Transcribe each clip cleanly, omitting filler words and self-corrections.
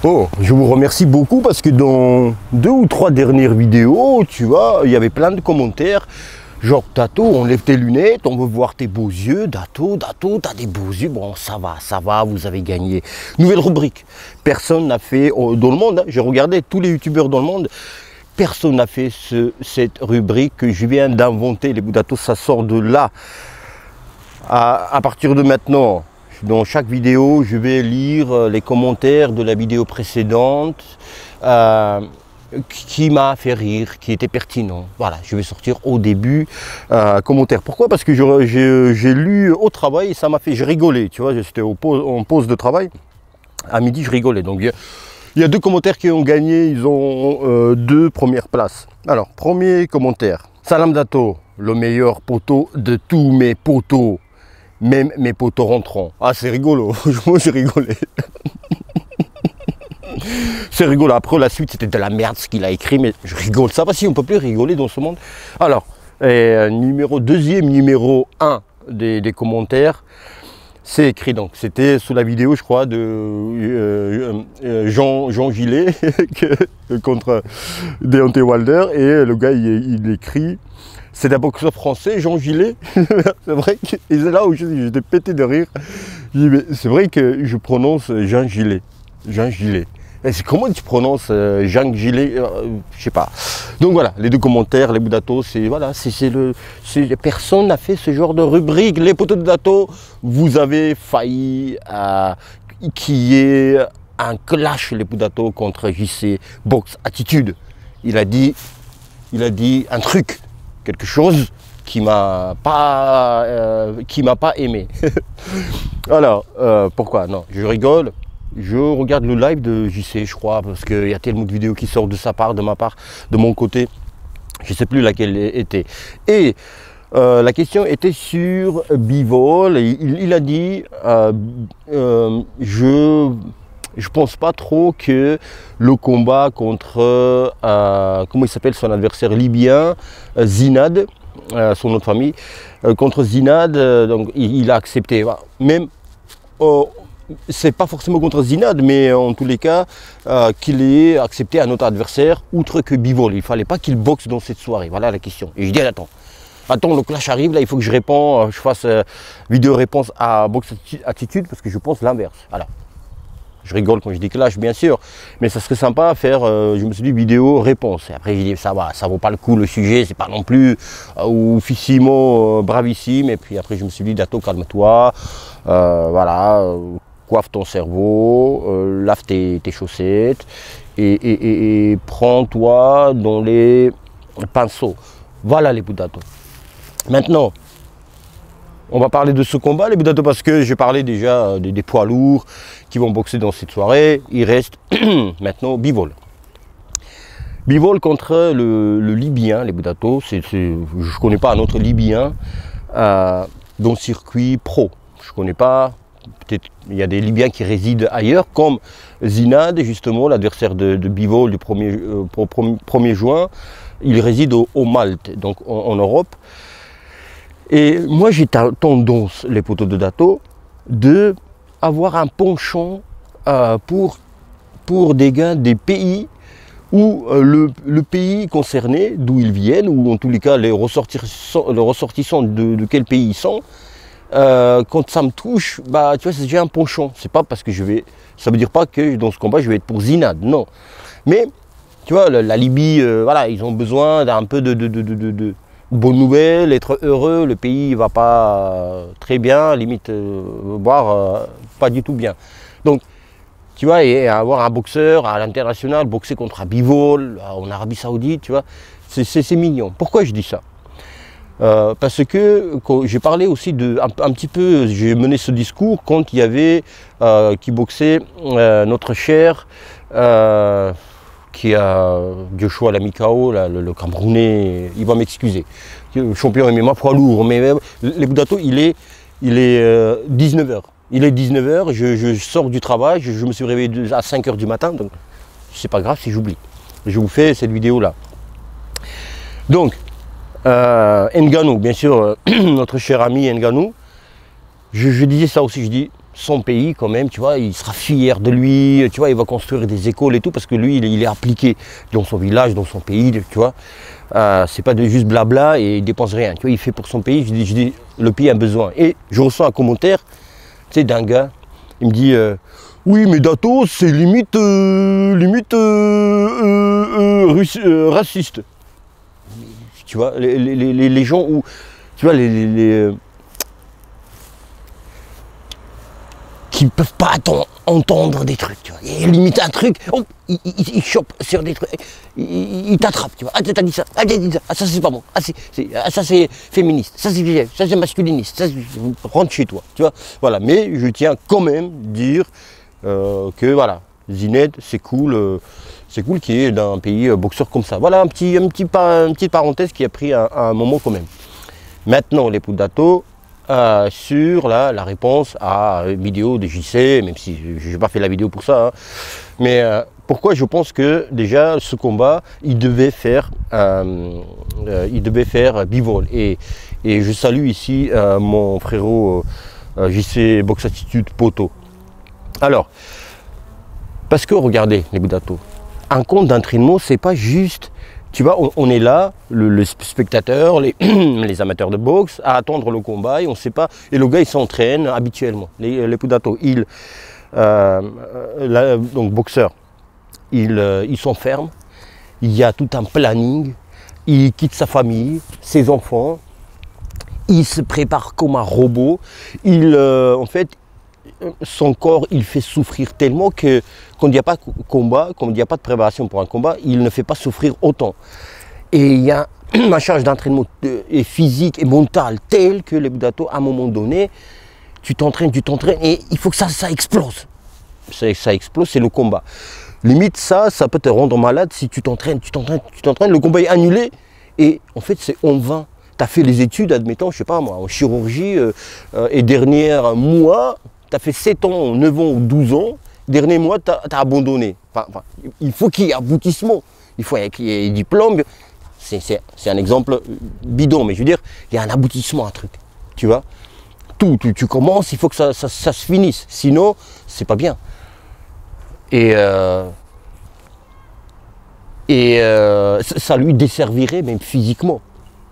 Oh, je vous remercie beaucoup parce que dans 2 ou 3 dernières vidéos, tu vois, il y avait plein de commentaires. Genre, Dato, on lève tes lunettes, on veut voir tes beaux yeux. Dato, t'as des beaux yeux. Bon, ça va, vous avez gagné. Nouvelle rubrique. Personne n'a fait, dans le monde, hein, j'ai regardé tous les youtubeurs dans le monde, personne n'a fait cette rubrique que je viens d'inventer. Les Dato, ça sort de là. À partir de maintenant, dans chaque vidéo, je vais lire les commentaires de la vidéo précédente qui m'a fait rire, qui était pertinent. Voilà, je vais sortir au début commentaires. Pourquoi? Parce que j'ai lu au travail et ça m'a fait, j'ai rigolé, tu vois, j'étais en pause de travail. À midi, je rigolais. Donc, il y a 2 commentaires qui ont gagné, ils ont 2 premières places. Alors, premier commentaire. Salam Dato, le meilleur poteau de tous mes poteaux. Même mes poteaux rentrants. Ah, c'est rigolo. Moi, j'ai rigolé. C'est rigolo. Après, la suite, c'était de la merde ce qu'il a écrit, mais je rigole. Ça va, si on peut plus rigoler dans ce monde. Alors, deuxième numéro 1 des commentaires, c'est écrit. Donc, c'était sous la vidéo, je crois, de Jean Gillet contre Deontay Wilder. Et le gars, il écrit. C'est un boxeur français, Jean Gillet. C'est vrai que c'est là où j'étais pété de rire. C'est vrai que je prononce Jean Gillet. Jean Gillet. Comment tu prononces Jean Gillet? Je sais pas. Donc voilà, les 2 commentaires, les Dato, c'est voilà, personne n'a fait ce genre de rubrique. Les poteaux de Dato, vous avez failli qu'il y ait un clash, les Dato, contre JC Box Attitude. Il a dit un truc. Quelque chose qui m'a pas aimé. Alors, pourquoi? Non, je rigole. Je regarde le live de JC, je crois, parce qu'il y a tellement de vidéos qui sortent de sa part, de ma part, de mon côté. Je ne sais plus laquelle était. Et la question était sur Bivol. Il a dit je pense pas trop que le combat contre, comment il s'appelle son adversaire libyen, Zinad, son nom de famille, contre Zinad, donc il a accepté. Même, c'est pas forcément contre Zinad, mais en tous les cas, qu'il ait accepté un autre adversaire, outre que Bivol. Il fallait pas qu'il boxe dans cette soirée. Voilà la question. Et je dis, attends, le clash arrive, là, il faut que je fasse vidéo réponse à Box Attitude, parce que je pense l'inverse. Alors, je rigole quand je dis clash, bien sûr, mais ça serait sympa à faire, je me suis dit, vidéo réponse. Et après, j'ai dit, ça vaut pas le coup, le sujet, c'est pas non plus oufissimo, bravissime. Et puis après, je me suis dit, Dato, calme-toi, voilà, coiffe ton cerveau, lave tes chaussettes et prends-toi dans les pinceaux. Voilà les Dato. Maintenant, on va parler de ce combat, les Dato, parce que j'ai parlé déjà des poids lourds qui vont boxer dans cette soirée. Il reste maintenant Bivol. Bivol contre le Libyen, les Dato. Je ne connais pas un autre Libyen dans le circuit pro. Je ne connais pas. Peut-être il y a des Libyens qui résident ailleurs, comme Zinad, justement, l'adversaire de Bivol du 1er juin. Il réside au Malte, donc en Europe. Et moi, j'ai tendance, les poteaux de Dato, de avoir un penchant pour des gars des pays où le pays concerné, d'où ils viennent, ou en tous les cas les ressortissants de quel pays ils sont, quand ça me touche, bah, tu vois, j'ai un penchant. C'est pas parce que ça veut dire pas que dans ce combat, je vais être pour Zinad, non. Mais, tu vois, la Libye, voilà, ils ont besoin d'un peu de bonnes nouvelles, être heureux, le pays va pas très bien, limite, voire pas du tout bien. Donc, tu vois, et avoir un boxeur à l'international, boxer contre un Bivol, en Arabie Saoudite, tu vois, c'est mignon. Pourquoi je dis ça? Parce que j'ai parlé aussi un petit peu, j'ai mené ce discours quand il y avait qui boxait notre cher qui a Joshua Lamikao, le Camerounais, il va m'excuser, champion MMA poids lourd, mais les Dato, il est 19h. Il est 19h, je sors du travail, je me suis réveillé à 5h du matin, donc c'est pas grave si j'oublie. Je vous fais cette vidéo-là. Donc, Ngannou, bien sûr, notre cher ami Ngannou, je disais ça aussi, je dis, son pays quand même, tu vois, il sera fier de lui, tu vois, il va construire des écoles et tout, parce que lui, il est appliqué dans son village, dans son pays, tu vois. C'est pas de juste blabla et il dépense rien, tu vois, il fait pour son pays, je dis le pays a besoin. Et je reçois un commentaire, tu sais, d'un gars, il me dit, oui, mais Dato, c'est limite raciste. Tu vois, les gens où, tu vois, qui ne peuvent pas entendre des trucs, tu vois. Et limite un truc, oh, il chope sur des trucs, il t'attrape, tu vois. Ah, t'as dit ça, ah, t'as dit ça, ah, ça c'est pas bon, ça c'est féministe, ça c'est masculiniste, ça rentre chez toi, tu vois. Voilà, mais je tiens quand même dire que voilà, Zined, c'est cool qu'il y ait d'un pays boxeur comme ça. Voilà, une petite parenthèse qui a pris un moment quand même. Maintenant, les Dato, sur la réponse à une vidéo de JC, même si je n'ai pas fait la vidéo pour ça, hein. Mais pourquoi je pense que déjà ce combat, il devait faire bivol. Et je salue ici mon frérot JC Box Attitude Poto. Alors, parce que regardez les Dato, un compte d'entraînement, c'est pas juste, tu vois, on est là, le spectateur, les amateurs de boxe, à attendre le combat et on sait pas. Et le gars, il s'entraîne habituellement. Les Dato, donc boxeur, il s'enferme, il y a tout un planning, il quitte sa famille, ses enfants, il se prépare comme un robot, en fait, son corps, il fait souffrir tellement que quand il n'y a pas de combat, quand il n'y a pas de préparation pour un combat, il ne fait pas souffrir autant. Et il y a une charge d'entraînement physique et mentale telle que les Dato, à un moment donné, tu t'entraînes et il faut que ça explose. Ça explose, c'est le combat. Limite, ça peut te rendre malade si tu t'entraînes, le combat est annulé et en fait c'est en vain. Tu as fait les études, admettons, je sais pas moi, en chirurgie et dernier mois, tu as fait 7 ans, 9 ans ou 12 ans, dernier mois, tu as abandonné. Enfin, il faut qu'il y ait aboutissement, il faut qu'il y ait diplôme. C'est un exemple bidon, mais je veux dire, il y a un aboutissement, un truc. Tu vois, tu commences, il faut que ça se finisse, sinon, c'est pas bien. Et ça lui desservirait même physiquement.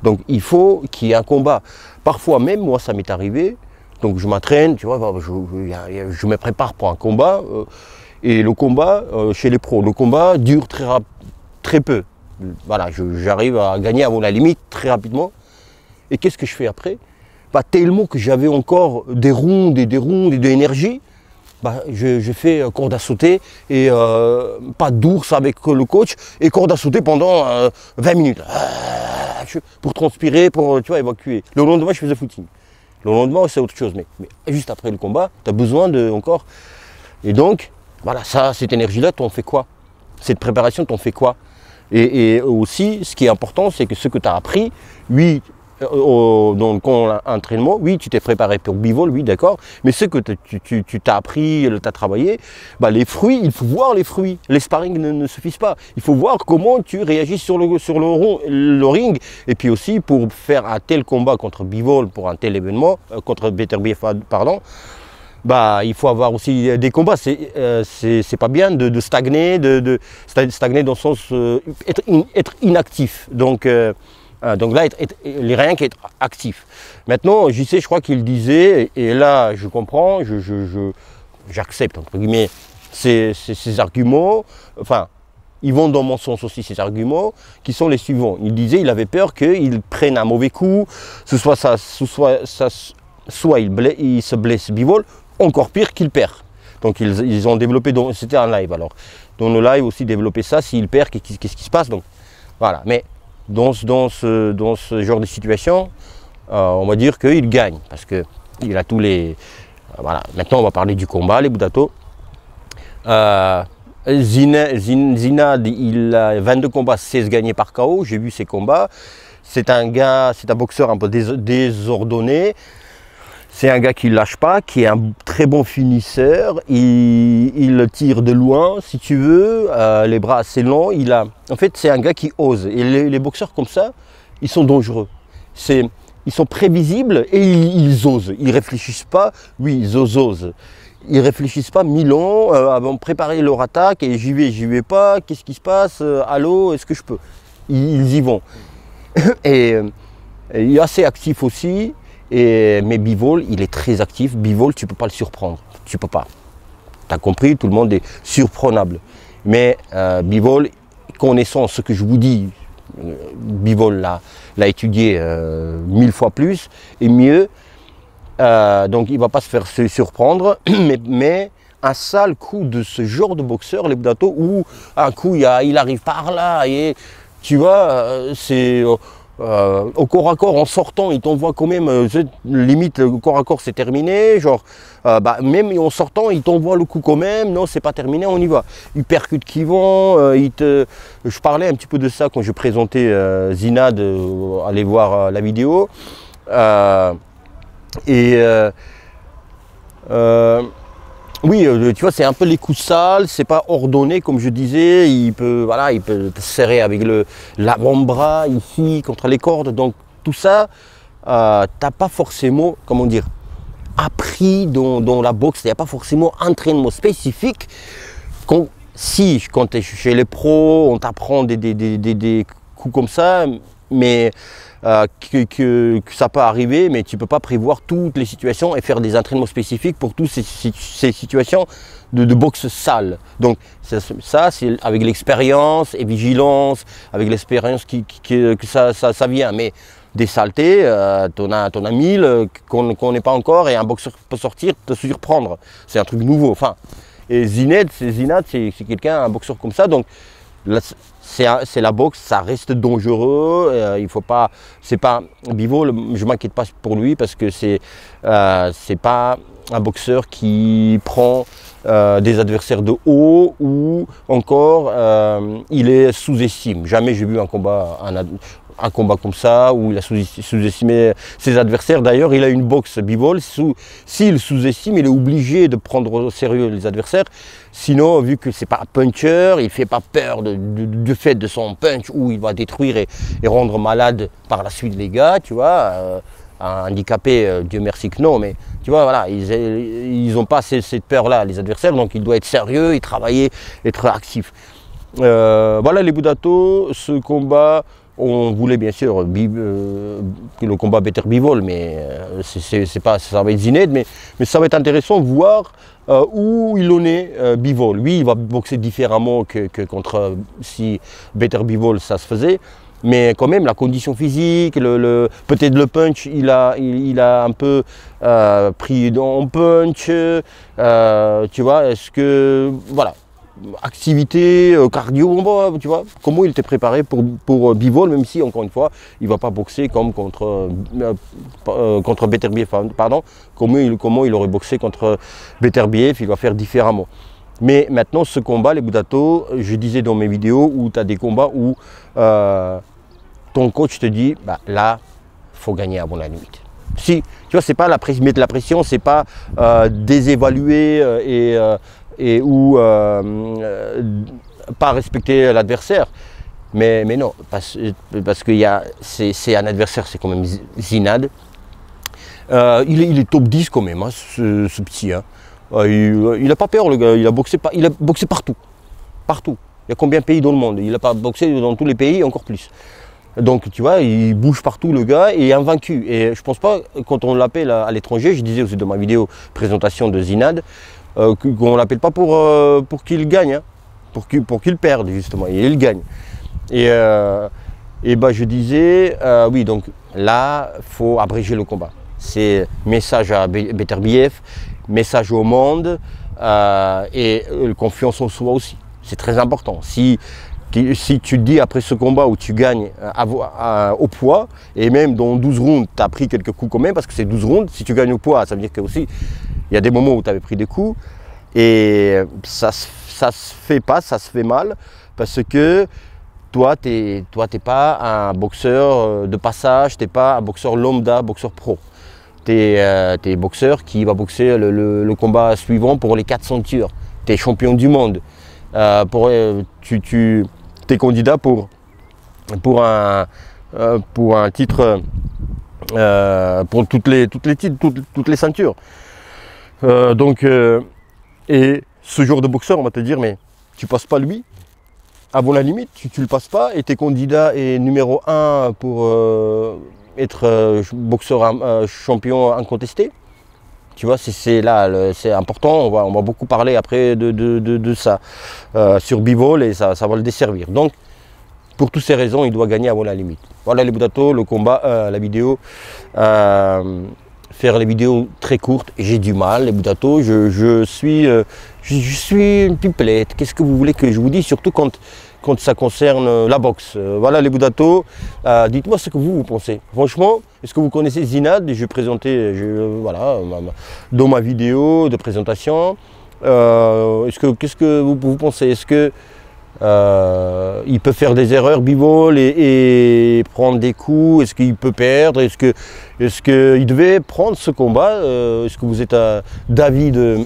Donc il faut qu'il y ait un combat. Parfois même, moi ça m'est arrivé, donc je m'entraîne, tu vois, je me prépare pour un combat, et le combat, chez les pros, le combat dure très peu. Voilà, j'arrive à gagner à la limite très rapidement. Et qu'est-ce que je fais après? Tellement que j'avais encore des rondes et de l'énergie, je fais corde à sauter et pas d'ours avec le coach et corde à sauter pendant 20 minutes pour transpirer, pour, tu vois, évacuer. Le lendemain, je faisais footing. Le lendemain, c'est autre chose, mais juste après le combat, tu as besoin de encore. Et donc, voilà, cette énergie-là, t'en fais quoi? Cette préparation, t'en fais quoi? Et aussi, ce qui est important, c'est que ce que tu as appris, oui, dans le camp entraînement, oui, tu t'es préparé pour bivol, oui, d'accord, mais ce que tu t'as appris, tu as travaillé, les fruits, il faut voir les fruits. Les sparring ne suffisent pas. Il faut voir comment tu réagis sur le ring, et puis aussi pour faire un tel combat contre bivol, pour un tel événement, contre Beterbiev, pardon, il faut avoir aussi des combats. C'est pas bien de stagner, stagner dans le sens être inactif. Donc là, rien qu'être actif. Maintenant, je crois qu'il disait, et là je comprends, j'accepte entre guillemets ces arguments, enfin, ils vont dans mon sens aussi, ces arguments, qui sont les suivants. Il disait qu'il avait peur qu'ils prennent un mauvais coup, soit il se blesse bivol, encore pire qu'il perd. Donc ils ont développé, c'était un live alors, dans le live aussi développé ça, s'il perd, qu'est-ce qui se passe? Donc voilà, mais dans ce genre de situation, on va dire qu'il gagne, parce qu'il a tous les... Voilà, maintenant on va parler du combat, les Dato. Zinad, il a 22 combats, 16 gagnés par KO, j'ai vu ses combats. C'est un boxeur un peu désordonné. C'est un gars qui ne lâche pas, qui est un très bon finisseur. Il tire de loin, si tu veux, les bras assez longs. En fait, c'est un gars qui ose. Et les boxeurs comme ça, ils sont dangereux. ils sont prévisibles et ils osent. Ils réfléchissent pas, oui, ils osent. Ils réfléchissent pas 1000 ans avant de préparer leur attaque et j'y vais pas, qu'est-ce qui se passe, allô, est-ce que je peux? Ils y vont. Et il est assez actif aussi, mais Bivol, il est très actif. Bivol, tu peux pas le surprendre, tu peux pas. Tu as compris, tout le monde est surprenable. Mais Bivol, connaissant ce que je vous dis, Bivol l'a étudié 1000 fois plus et mieux. Donc il ne va pas se faire surprendre, mais un sale coup de ce genre de boxeur, les Budato, où un coup il arrive par là, et tu vois, c'est au corps à corps, en sortant, il t'envoie quand même, limite le corps à corps c'est terminé, genre, même en sortant, il t'envoie le coup quand même, non c'est pas terminé, on y va. Il percute qui vont, je parlais un petit peu de ça quand je présentais Zinad, allez voir la vidéo. Oui, tu vois, c'est un peu les coups sales, c'est pas ordonné comme je disais, il peut te serrer avec l'avant-bras ici contre les cordes, donc tout ça, t'as pas forcément, comment dire, appris dans la boxe, il n'y a pas forcément un entraînement spécifique. Quand tu es chez les pros, on t'apprend des coups comme ça, mais que ça peut arriver, mais tu ne peux pas prévoir toutes les situations et faire des entraînements spécifiques pour toutes ces situations de boxe sale. Donc ça c'est avec l'expérience et vigilance, avec l'expérience que ça vient. Mais des saletés, t'en as 1000 qu'on n'est pas encore et un boxeur peut sortir, te surprendre. C'est un truc nouveau. Enfin, et Zinad, c'est quelqu'un, un boxeur comme ça. Donc c'est la boxe, ça reste dangereux. Il faut pas, c'est pas Bivol, je m'inquiète pas pour lui parce que c'est pas un boxeur qui prend des adversaires de haut ou encore il est sous-estime. Jamais j'ai vu un combat comme ça où il a sous-estimé ses adversaires. D'ailleurs, il a une boxe Bivol. S'il sous-estime, il est obligé de prendre au sérieux les adversaires. Sinon, vu que c'est pas un puncher, il ne fait pas peur du fait de son punch où il va détruire et rendre malade par la suite les gars, tu vois. Handicapé, Dieu merci que non, mais tu vois, voilà, ils n'ont pas cette peur-là, les adversaires, donc il doit être sérieux, et travailler, être actif. Voilà les Budato, ce combat. On voulait bien sûr que le combat Better Bivol, mais c'est pas, ça va être Zinad, mais ça va être intéressant de voir où il en est Bivol. Lui, il va boxer différemment que contre si Better Bivol ça se faisait, mais quand même la condition physique, peut-être le punch, il a un peu pris en punch, tu vois, est-ce que voilà. Activité, cardio, tu vois, comment il était préparé pour Bivol, même si, encore une fois, il ne va pas boxer comme contre Beterbiev, pardon, comment il aurait boxé contre Beterbiev, il va faire différemment. Mais maintenant, ce combat, les Budato, je disais dans mes vidéos, où tu as des combats où ton coach te dit, là, il faut gagner avant la limite. Si, tu vois, c'est pas mettre la pression, c'est pas désévaluer ou pas respecter l'adversaire, mais non, parce que c'est un adversaire, c'est quand même Zinad. Il est top 10 quand même, hein, ce petit. Hein. Il n'a pas peur le gars, il a boxé partout. Partout. Il y a combien de pays dans le monde? Il n'a pas boxé dans tous les pays, encore plus. Donc tu vois, il bouge partout le gars et il est invaincu. Et je pense pas, quand on l'appelle à l'étranger, je disais aussi dans ma vidéo présentation de Zinad, qu'on ne l'appelle pas pour qu'il gagne, hein, pour qu'il perde justement, et il gagne. Et je disais, oui, donc là, il faut abréger le combat. C'est message à Beterbiev, message au monde, et confiance en soi aussi. C'est très important. Si tu te dis après ce combat où tu gagnes au poids, et même dans 12 rounds, tu as pris quelques coups quand même, parce que c'est 12 rounds, si tu gagnes au poids, ça veut dire que aussi, il y a des moments où tu avais pris des coups, et ça se fait pas, ça se fait mal, parce que toi, t'es pas un boxeur de passage, tu n'es pas un boxeur lambda, boxeur pro. Tu es boxeur qui va boxer le combat suivant pour les 4 ceintures. Tu es champion du monde. Tu es candidat pour un titre pour toutes les titres, toutes les ceintures. Et ce genre de boxeur, on va te dire, mais tu passes pas lui, avant la limite, tu le passes pas, et tes candidats est numéro 1 pour être boxeur champion incontesté. Tu vois, c'est important, on va beaucoup parler après de ça sur Bivol, et ça va le desservir. Donc, pour toutes ces raisons, il doit gagner avant la limite. Voilà les Budato, le combat, la vidéo. Faire les vidéos très courtes, j'ai du mal, les Budato, je suis une pipelette. Qu'est-ce que vous voulez que je vous dise, surtout quand ça concerne la boxe. Voilà les Budato, dites-moi ce que vous pensez. Franchement, est-ce que vous connaissez Zinad? Je présentais voilà, dans ma vidéo de présentation. Qu'est-ce que vous pensez? Est-ce que il peut faire des erreurs Bivol et prendre des coups? Est-ce qu'il peut perdre? Est-ce qu'il devait prendre ce combat? Est-ce que vous êtes d'avis de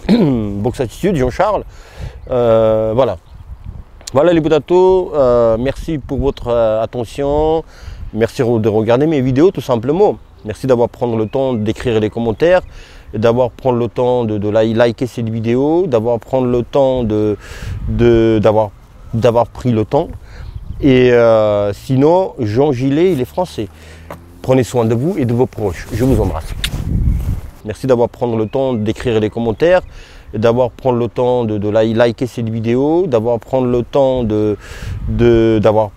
Box Attitude, Jean-Charles? Voilà. Voilà les Budato, merci pour votre attention. Merci de regarder mes vidéos tout simplement. Merci d'avoir pris le temps d'écrire les commentaires, d'avoir pris le temps de liker cette vidéo, d'avoir pris le temps d'avoir pris le temps. Et sinon, Jean Gillet, il est français. Prenez soin de vous et de vos proches. Je vous embrasse. Merci d'avoir pris le temps d'écrire les commentaires, d'avoir pris le temps de liker cette vidéo, d'avoir pris le temps d'avoir